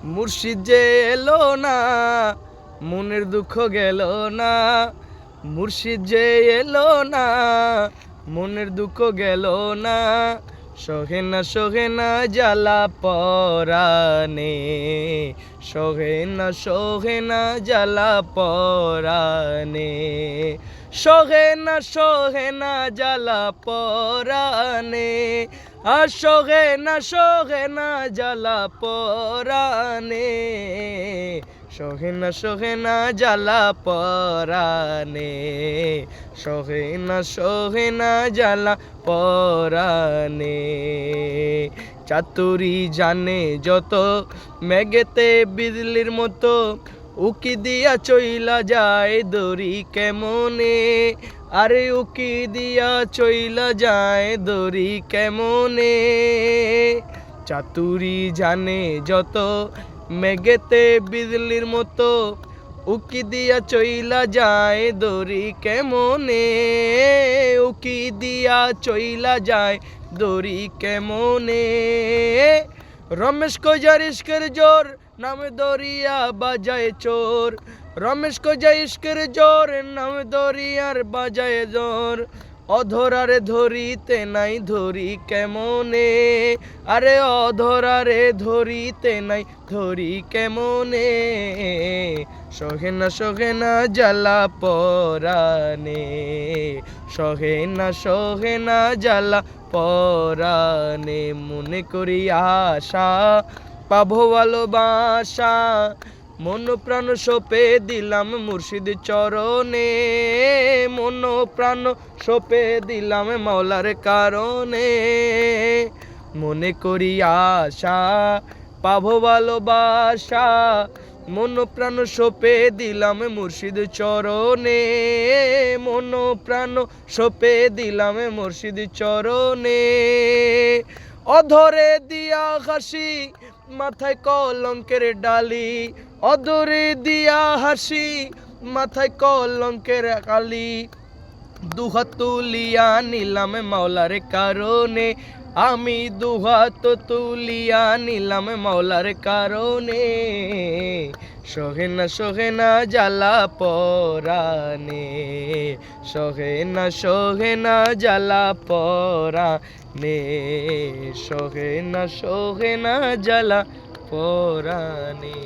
মুর্শিদ যে এলো না, মনের দুঃখ গেল না। মুর্শিদ যে এলো না, মনের দুঃখ গেল না। সহে না জ্বালা পরাণে, সহে না জ্বালা পরাণে, সহে না জ্বালা পরাণে। আর সহে না জ্বালা পরাণে, সহে না জ্বালা পরাণে, সহে না জ্বালা পরাণে। চাতুরি জানে যত, মেঘেতে বিজলির মতো, উকি দিয়া চইলা যায় দড়ি কেমনে। আরে উকি দিয়া চইলা যায় দড়ি কেমনে। চাতুরি জানে যত, মেঘেতে বিজলির মতো, উকি দিয়া চইলা যায় দড়ি কেমনে। উকি দিয়া চইলা যায় দড়ি কেমনে। রমেশ কইজার ইশকের জোর, নামে দরিয়া বাজায় চোর। রমেশ কইজার ইশকের জোর, নামে দরিয়ার বাজায় জোর। অধরারে ধরিতে নাই ধরি কেমনে। আরে অধরারে ধরিতে নাই ধরি কেমনে। সহে না জ্বালা পরাণে, সহে না জ্বালা পরাণে। মনে করি আশা পাবো ভালোবাসা, মন প্রাণ সপে দিলাম মুর্শিদ চরণে। মন প্রাণ সপে দিলাম মাওলার কারণে। মনে করি আশা পাবো ভালোবাসা, মন প্রাণ সপে দিলাম মুর্শিদ চরণে। মন প্রাণ সপে দিলাম মুর্শিদ চরণে। অধরে দিয়া হাসি, মাথায় কলঙ্কের ডালি। অধরে দিয়া হাসি, মাথায় কলঙ্কের কালি। দুহাত তুলিয়া নিলাম মাওলার কারণে, আমি দুহাত তুলিয়া নিলাম মাওলার কারণে। সহে না জ্বালা পরাণে, সহে না জ্বালা পরাণে, সহে না জ্বালা পরাণে।